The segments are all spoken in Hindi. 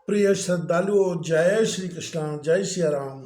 प्रिय श्रद्धालुओं, जय श्री कृष्ण, जय श्री राम,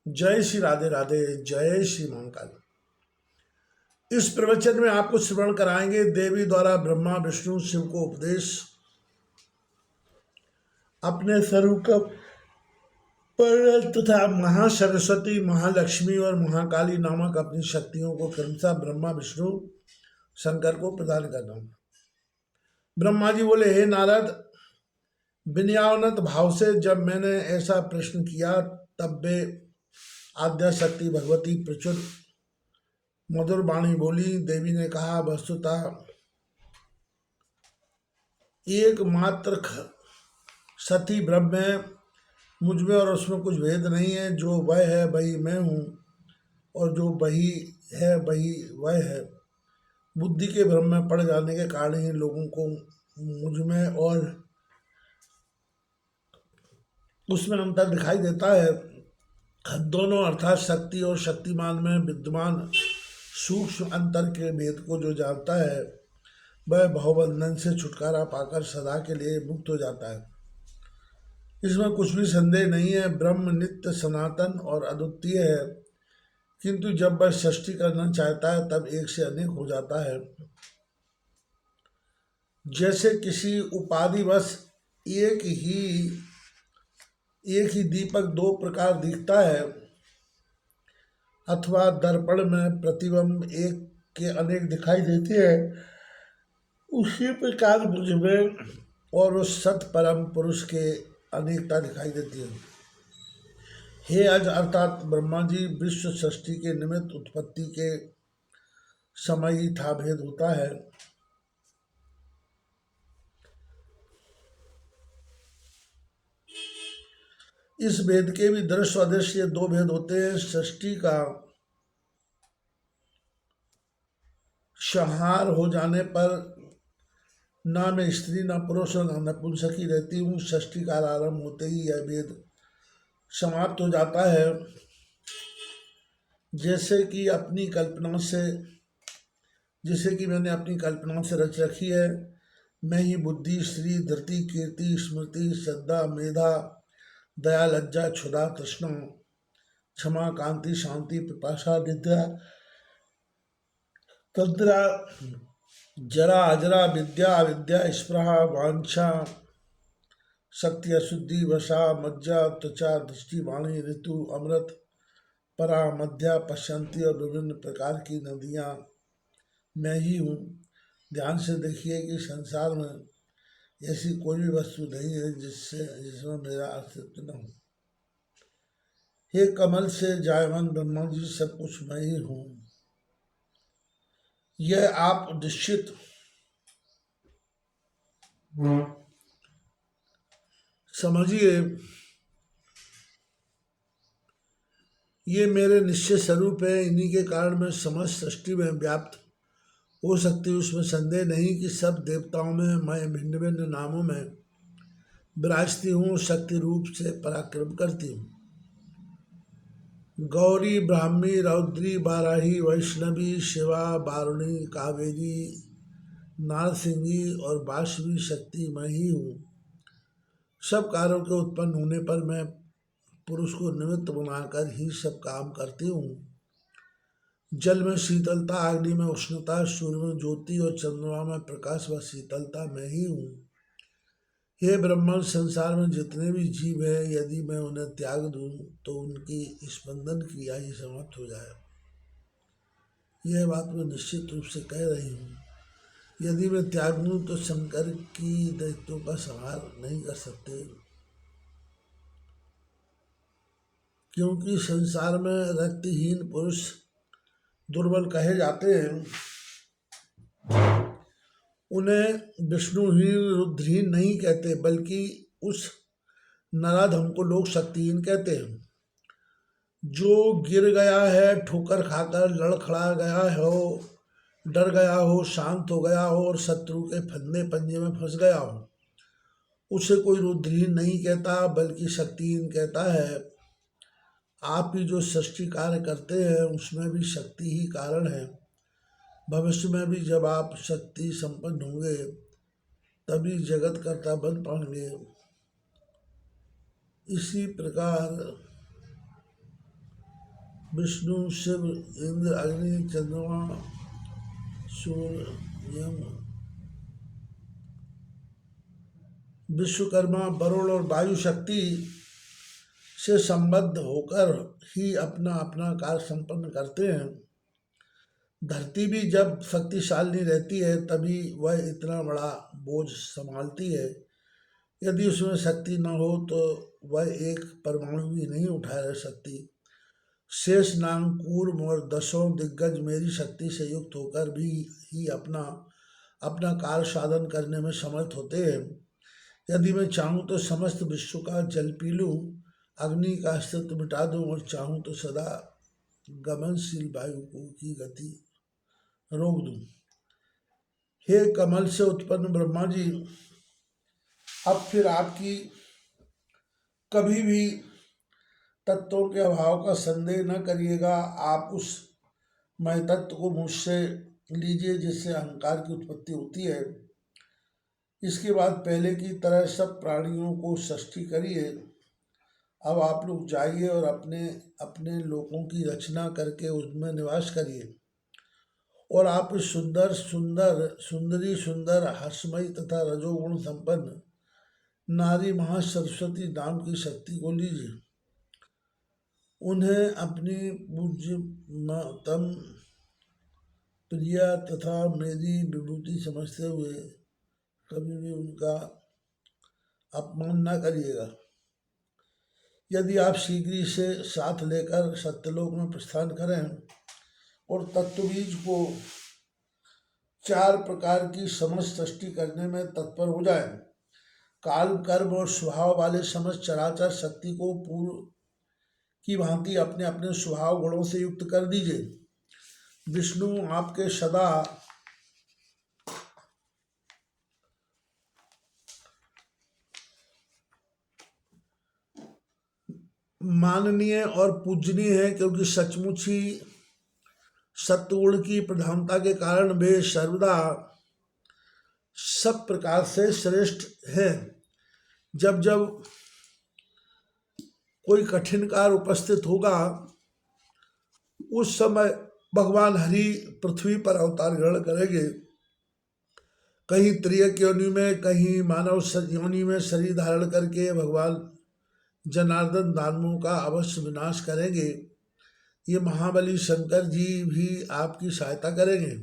जय श्री राधे राधे, जय श्री महाकाल। इस प्रवचन में आपको श्रवण कराएंगे देवी द्वारा ब्रह्मा विष्णु शिव को उपदेश अपने स्वरूप का पर तथा महासरस्वती, महालक्ष्मी और महाकाली नामक अपनी शक्तियों को क्रमशः ब्रह्मा विष्णु शंकर को प्रदान करना। ब्रह्मा जी बोले, हे नारद, विनयावनत भाव से जब मैंने ऐसा प्रश्न किया तब वे आद्या शक्ति भगवती प्रचुर मधुर वाणी बोली। देवी ने कहा, वस्तुतः एकमात्र सती ब्रह्म है, मुझ में और उसमें कुछ भेद नहीं है। जो वह है वही मैं हूँ और जो वही है वही वह है। बुद्धि के भ्रम में पड़ जाने के कारण ही लोगों को मुझ में और उसमें अंतर दिखाई देता है। दोनों अर्थात शक्ति और शक्तिमान में विद्यमान सूक्ष्म अंतर के भेद को जो जानता है वह भवबंधन से छुटकारा पाकर सदा के लिए मुक्त हो जाता है। इसमें कुछ भी संदेह नहीं है। ब्रह्म नित्य सनातन और अद्वितीय है, किंतु जब वह सृष्टि करना चाहता है तब एक से अनेक हो जाता है। जैसे किसी उपाधिवश एक ही दीपक दो प्रकार दिखता है, अथवा दर्पण में प्रतिबिंब एक के अनेक दिखाई देते हैं, उसी प्रकार मुझ में और उस सत परम पुरुष के अनेकता दिखाई देती है। हे अज अर्थात ब्रह्मा जी, विश्व सृष्टि के निमित्त उत्पत्ति के समय ही था भेद होता है। इस भेद के भी दृश्य अदृश्य दो भेद होते हैं। सृष्टि का संहार हो जाने पर ना मैं स्त्री ना पुरुष और ना नपुंसकी रहती हूँ। सृष्टि का आरंभ होते ही यह भेद समाप्त हो जाता है। जैसे कि मैंने अपनी कल्पना से रच रखी है। मैं ही बुद्धि, श्री, धृति, कीर्ति, स्मृति, श्रद्धा, मेधा, दया, लज्जा, क्षुधा, तृष्णा, क्षमा, कांति, शांति, पिपाशा, निद्रा, तंद्रा, जरा, अजरा, विद्या, अविद्या, स्पृहा, वांछा, शक्ति, अशुद्धि, वशा, मज्जा, त्वचा, दृष्टि, वाणी, ऋतु, अमृत, परा, मध्या, पश्यंती और विभिन्न प्रकार की नदियाँ मैं ही हूँ। ध्यान से देखिए कि संसार में ऐसी कोई भी वस्तु नहीं है जिसमें मेरा अस्तित्व न हो। हे कमल से जायमान ब्रह्मा जी, सब कुछ मैं ही हूँ। यह आप निश्चित समझिए। ये मेरे निश्चय स्वरूप है। इन्हीं के कारण मैं समस्त सृष्टि में व्याप्त हो सकती हूँ। उसमें संदेह नहीं कि सब देवताओं में मैं भिन्न भिन्न नामों में विराजती हूँ, शक्ति रूप से पराक्रम करती हूँ। गौरी, ब्राह्मी, रौद्री, बाराही, वैष्णवी, शिवा, वारुणी, कावेरी, नारसिंगी और वासवी शक्ति मैं ही हूँ। सब कार्यों के उत्पन्न होने पर मैं पुरुष को निमित्त बनाकर ही सब काम करती हूँ। जल में शीतलता, अग्नि में उष्णता, सूर्य में ज्योति और चंद्रमा में प्रकाश व शीतलता मैं ही हूँ। हे ब्रह्मन, संसार में जितने भी जीव हैं, यदि मैं उन्हें त्याग दूं तो उनकी स्पंदन क्रिया ही समाप्त हो जाए। यह बात मैं निश्चित रूप से कह रही हूँ। यदि मैं त्याग दूं तो शंकर की दैत्यों का संहार नहीं कर सकते, क्योंकि संसार में रक्तहीन पुरुष दुर्बल कहे जाते हैं। उन्हें विष्णुहीन, रुद्रहीन नहीं कहते, बल्कि उस नराधम को लोग शक्तिहीन कहते हैं। जो गिर गया है, ठोकर खाकर लड़खड़ा गया हो, डर गया हो, शांत हो गया हो और शत्रु के फंदे पंजे में फंस गया हो, उसे कोई रुद्रहीन नहीं कहता बल्कि शक्तिहीन कहता है। आप ही जो सृष्टि कार्य करते हैं उसमें भी शक्ति ही कारण है। भविष्य में भी जब आप शक्ति संपन्न होंगे तभी जगत कर्ता बन पाएंगे। इसी प्रकार विष्णु, शिव, इंद्र, अग्नि, चंद्रमा, सूर्य, यम, विश्वकर्मा, वरुण और वायु शक्ति से संबद्ध होकर ही अपना अपना कार्य संपन्न करते हैं। धरती भी जब शक्तिशाली रहती है तभी वह इतना बड़ा बोझ संभालती है। यदि उसमें शक्ति न हो तो वह एक परमाणु भी नहीं उठा रह सकती। शेष नाग, कूर्म और दसों दिग्गज मेरी शक्ति से युक्त होकर भी ही अपना अपना कार्य साधन करने में समर्थ होते हैं। यदि मैं चाहूँ तो समस्त विश्व का जल पी लूँ, अग्नि का अस्तित्व मिटा दूँ और चाहूँ तो सदा गमनशील वायु को की गति रोक दूँ। हे कमल से उत्पन्न ब्रह्मा जी, अब फिर आपकी कभी भी तत्वों के अभाव का संदेह न करिएगा। आप उस मैं तत्व को मुझसे लीजिए जिससे अहंकार की उत्पत्ति होती है। इसके बाद पहले की तरह सब प्राणियों को सृष्टि करिए। अब आप लोग जाइए और अपने अपने लोकों की रचना करके उसमें निवास करिए। और आप इस सुंदर सुंदर सुंदरी सुंदर हर्षमयी तथा रजोगुण संपन्न नारी महासरस्वती नाम की शक्ति को लीजिए। उन्हें अपनी पूज्यतम प्रिया तथा मेरी विभूति समझते हुए कभी भी उनका अपमान न करिएगा। यदि आप शीघ्र ही से साथ लेकर सत्यलोक में प्रस्थान करें और तत्वबीज को 4 प्रकार की समस्त सृष्टि करने में तत्पर हो जाए, काल, कर्म और स्वभाव वाले समस्त चराचर शक्ति को पूर्व की भांति अपने अपने स्वभाव गुणों से युक्त कर दीजिए। विष्णु आपके सदा माननीय और पूजनीय है, क्योंकि सचमुच ही सत्वगुण की प्रधानता के कारण वे सर्वदा सब प्रकार से श्रेष्ठ है। जब जब कोई कठिन कार्य उपस्थित होगा उस समय भगवान हरि पृथ्वी पर अवतार ग्रहण करेंगे। कहीं त्रियक योनि में, कहीं मानव योनि में शरीर धारण करके भगवान जनार्दन दानवों का अवश्य विनाश करेंगे। ये महाबली शंकर जी भी आपकी सहायता करेंगे।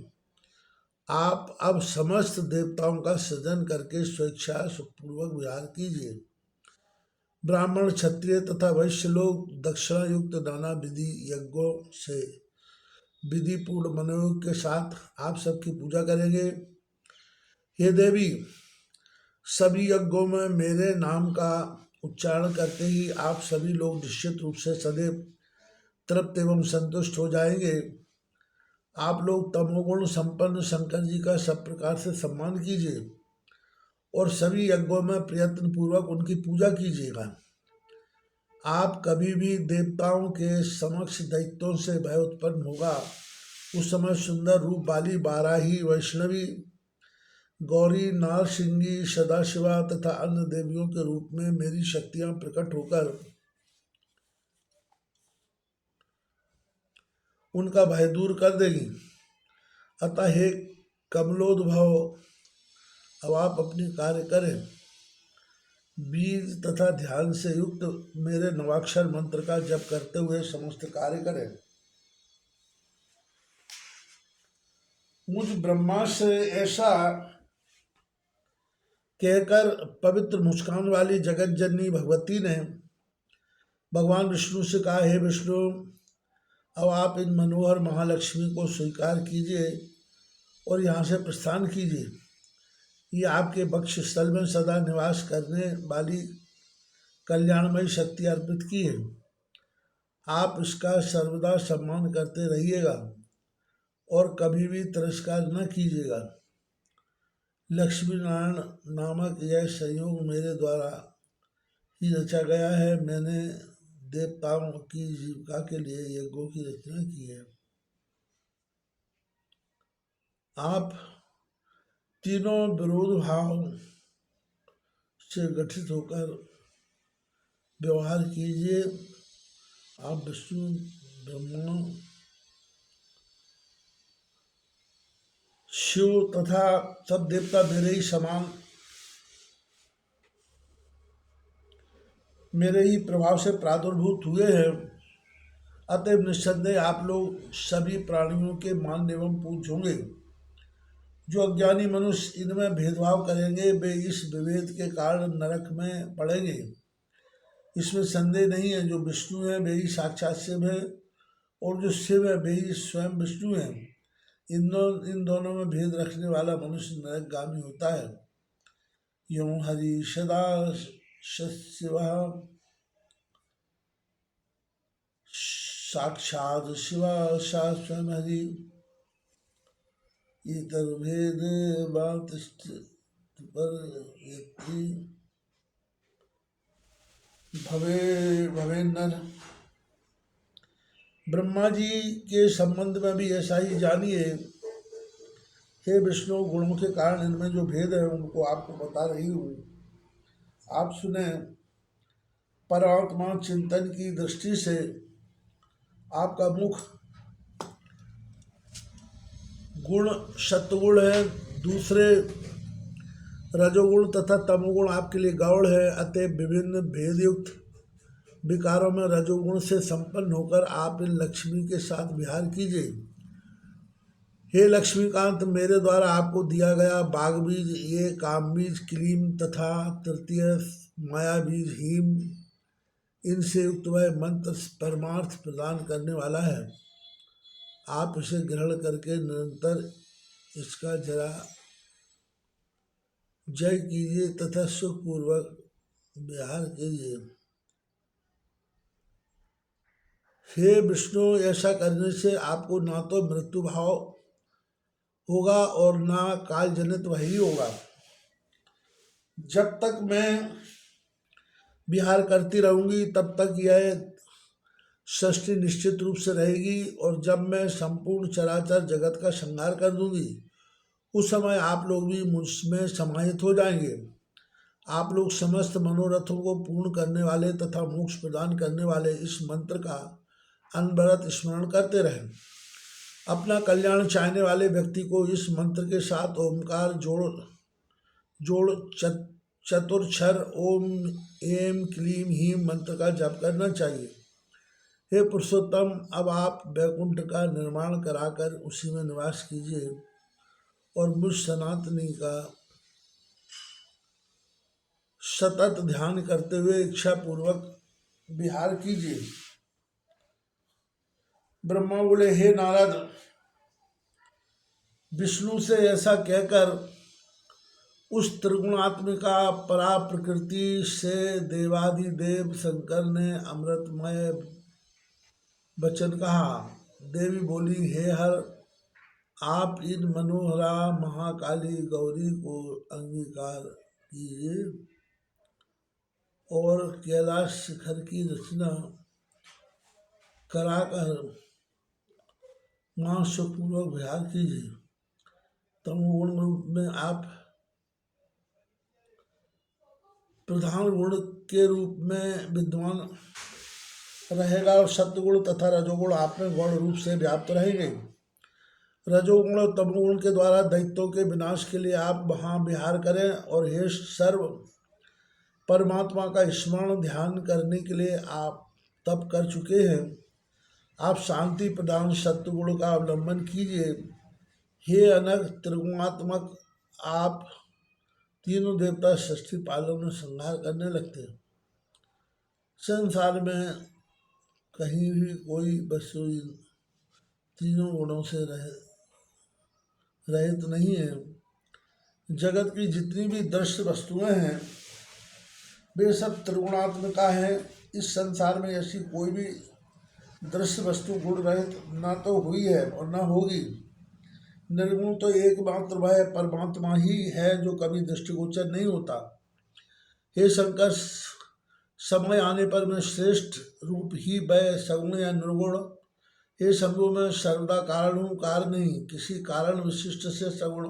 आप अब समस्त देवताओं का सृजन करके स्वेच्छा सुखपूर्वक विहार कीजिए। ब्राह्मण, क्षत्रिय तथा वैश्य लोग दक्षिणा युक्त नाना विधि यज्ञों से विधि पूर्ण मनोयोग के साथ आप सबकी पूजा करेंगे। हे देवी, सभी यज्ञों में मेरे नाम का उच्चारण करते ही आप सभी लोग निश्चित रूप से सदैव तृप्त एवं संतुष्ट हो जाएंगे। आप लोग तमोगुण संपन्न शंकर जी का सब प्रकार से सम्मान कीजिए और सभी यज्ञों में प्रयत्न पूर्वक उनकी पूजा कीजिएगा। आप कभी भी देवताओं के समक्ष दैत्यों से भय उत्पन्न होगा, उस समय सुंदर रूप वाली बाराही, वैष्णवी, गौरी, नारसिंगी, सदाशिवा तथा अन्य देवियों के रूप में मेरी शक्तियां प्रकट होकर उनका भय दूर कर देगी। अतः हे कमलोद्भव, अब आप अपनी कार्य करें। बीज तथा ध्यान से युक्त मेरे नवाक्षर मंत्र का जप करते हुए समस्त कार्य करें। मुझ ब्रह्मा से ऐसा कहकर पवित्र मुस्कान वाली जगत जननी भगवती ने भगवान विष्णु से कहा, हे विष्णु, अब आप इन मनोहर महालक्ष्मी को स्वीकार कीजिए और यहाँ से प्रस्थान कीजिए। ये आपके वक्ष स्थल में सदा निवास करने वाली कल्याणमयी शक्ति अर्पित की है। आप इसका सर्वदा सम्मान करते रहिएगा और कभी भी तिरस्कार न कीजिएगा। लक्ष्मी नारायण नामक यह संयोग मेरे द्वारा ही रचा गया है। मैंने देवताओं की जीविका के लिए यज्ञों की रचना की है। आप तीनों विरोध भाव से गठित होकर व्यवहार कीजिए। आप विष्णु ब्रह्मा शिव तथा सब देवता मेरे ही समान, मेरे ही प्रभाव से प्रादुर्भूत हुए हैं। अतएव निस्संदेह आप लोग सभी प्राणियों के मान्य एवं पूज्य होंगे। जो अज्ञानी मनुष्य इनमें भेदभाव करेंगे वे इस विभेद के कारण नरक में पड़ेंगे। इसमें संदेह नहीं है। जो विष्णु है वे ही साक्षात शिव है, और जो शिव है वे ही स्वयं विष्णु है। इन दोनों में भेद रखने वाला मनुष्य नरकगामी होता है। यो हरि सदा शिव साक्षात शिव स्वयं हरि इतर्भेद भवे नर। ब्रह्मा जी के संबंध में भी ऐसा ही जानिए। हे विष्णु, गुणों के कारण इनमें जो भेद है उनको आपको बता रही हूँ, आप सुने। परमात्मा चिंतन की दृष्टि से आपका मुख गुण सत्वगुण है, दूसरे रजोगुण तथा तमोगुण आपके लिए गौड़ है। अतः विभिन्न भेदयुक्त विकारों में रजोगुण से संपन्न होकर आप इन लक्ष्मी के साथ विहार कीजिए। हे लक्ष्मीकांत, मेरे द्वारा आपको दिया गया बाघ बीज, ये काम बीज क्लीम तथा तृतीय माया बीज हीम, इनसे युक्त वह मंत्र परमार्थ प्रदान करने वाला है। आप इसे ग्रहण करके निरंतर इसका जरा जय कीजिए तथा सुखपूर्वक विहार कीजिए। हे विष्णु, ऐसा करने से आपको ना तो मृत्यु भाव होगा और ना काल जनित वही होगा। जब तक मैं विहार करती रहूंगी तब तक यह सृष्टि निश्चित रूप से रहेगी, और जब मैं संपूर्ण चराचर जगत का संहार कर दूंगी उस समय आप लोग भी मुझमें समाहित हो जाएंगे। आप लोग समस्त मनोरथों को पूर्ण करने वाले तथा मोक्ष प्रदान करने वाले इस मंत्र का अनवरत स्मरण करते रहें। अपना कल्याण चाहने वाले व्यक्ति को इस मंत्र के साथ ओमकार जोड़ चतुर्क्षर ओम एम क्लीम हीम मंत्र का जप करना चाहिए। हे पुरुषोत्तम, अब आप वैकुंठ का निर्माण कराकर उसी में निवास कीजिए और मुझ सनातनी का सतत ध्यान करते हुए इच्छा पूर्वक विहार कीजिए। ब्रह्मा बोले, हे नारद, विष्णु से ऐसा कहकर उस त्रिगुणात्मिका परा प्रकृति से देवादिदेव शंकर ने अमृतमय वचन कहा। देवी बोली, हे हर, आप इन मनोहरा महाकाली गौरी को अंगीकार कीजिए और कैलाश शिखर की रचना कराकर मां सुखपूर्वक विहार कीजिए। तमोगुण रूप में आप प्रधान गुण के रूप में विद्वान रहेगा और सत्वगुण तथा रजोगुण आप में गौण रूप से व्याप्त रहेंगे। रजोगुण और तमोगुण के द्वारा दैत्यों के विनाश के लिए आप वहाँ विहार करें, और हे सर्व परमात्मा का स्मरण ध्यान करने के लिए आप तप कर चुके हैं। आप शांति प्रदान सत्वगुण का अवलंबन कीजिए। हे अनग त्रिगुणात्मक, आप तीनों देवता षष्ठी पालों में संहार करने लगते हैं। संसार में कहीं भी कोई वस्तु तीनों गुणों से रहित नहीं है। जगत की जितनी भी दृश्य वस्तुएं हैं वे सब त्रिगुणात्मिका हैं। इस संसार में ऐसी कोई भी दृश्य वस्तु गुण रहित न तो हुई है और न होगी। निर्गुण तो एकमात्र वह परमात्मा ही है जो कभी दृष्टिगोचर नहीं होता। हे शंकर, समय आने पर मैं श्रेष्ठ रूप ही वह सगुण या निर्गुण, हे शंभु, मैं सर्वदा कारण हूँ, कार्य नहीं। किसी कारण विशिष्ट से सगुण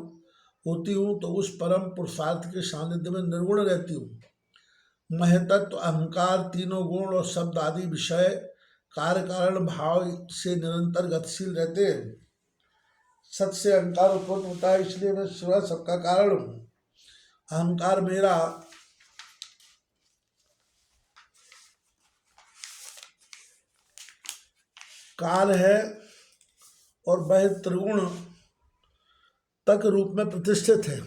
होती हूँ तो उस परम पुरुषार्थ के सानिध्य में निर्गुण रहती हूँ। महतत्व, अहंकार, तीनों गुण और शब्द आदि विषय कार्य कारण भाव से निरंतर गतिशील रहते हैं। सत से अहंकार उत्पन्न होता है, इसलिए मैं स्वयं सबका कारण हूँ। अहंकार मेरा काल है और वह त्रिगुण तक रूप में प्रतिष्ठित है।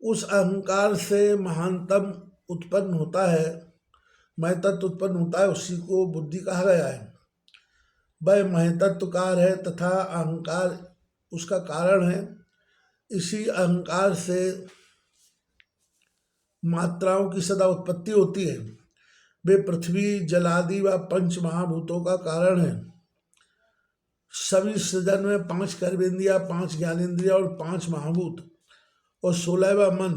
उस अहंकार से महानतम उत्पन्न होता है, महतत्व उत्पन्न होता है, उसी को बुद्धि कहा गया है। वह महतत्वकार है तथा अहंकार उसका कारण है। इसी अहंकार से मात्राओं की सदा उत्पत्ति होती है। वे पृथ्वी, जलादि व पंच महाभूतों का कारण है। सभी सृजन में 5 कर्मेंद्रिया, 5 ज्ञानेन्द्रिया और 5 महाभूत और 16वां मन,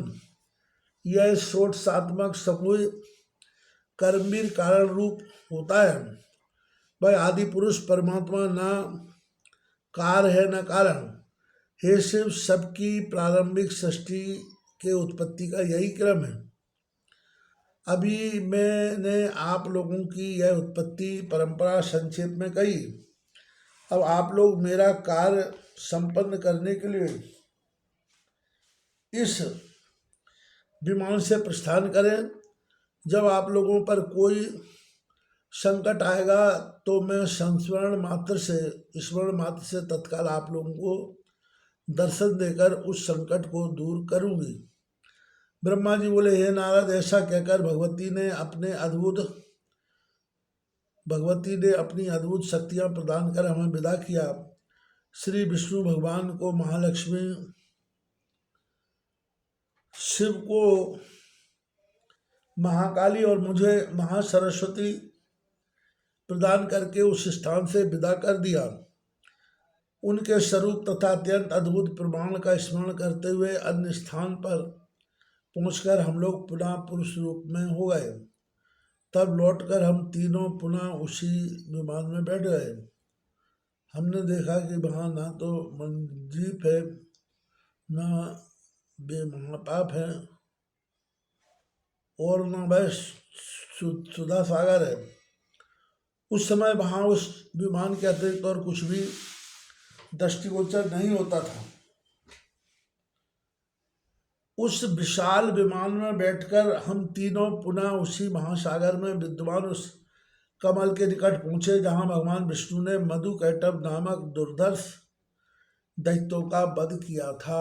यह षोडशात्मक समूह कर्मवीर कारण रूप होता है। वह आदि पुरुष परमात्मा न कार है न कारण। हे शिव, सबकी प्रारंभिक सृष्टि के उत्पत्ति का यही क्रम है। अभी मैंने आप लोगों की यह उत्पत्ति परंपरा संक्षेप में कही। अब आप लोग मेरा कार्य संपन्न करने के लिए इस विमान से प्रस्थान करें। जब आप लोगों पर कोई संकट आएगा तो मैं स्मरण मात्र से तत्काल आप लोगों को दर्शन देकर उस संकट को दूर करूंगी। ब्रह्मा जी बोले, हे नारद, ऐसा कहकर भगवती ने अपनी अद्भुत शक्तियां प्रदान कर हमें विदा किया। श्री विष्णु भगवान को महालक्ष्मी, शिव को महाकाली और मुझे महासरस्वती प्रदान करके उस स्थान से विदा कर दिया। उनके स्वरूप तथा अत्यंत अद्भुत प्रमाण का स्मरण करते हुए अन्य स्थान पर पहुंचकर हम लोग पुनः पुरुष रूप में हो गए। तब लौटकर हम तीनों पुनः उसी विमान में बैठ गए। हमने देखा कि वहाँ ना तो मंजीप है, न वे महापाप है और न वह सुधा सागर है। उस समय वहाँ उस विमान के अतिरिक्त और कुछ भी दृष्टिगोचर नहीं होता था। उस विशाल विमान में बैठकर हम तीनों पुनः उसी महासागर में विद्यमान उस कमल के निकट पहुँचे जहाँ भगवान विष्णु ने मधुकैटभ नामक दुर्धर्ष दैत्यों का वध किया था।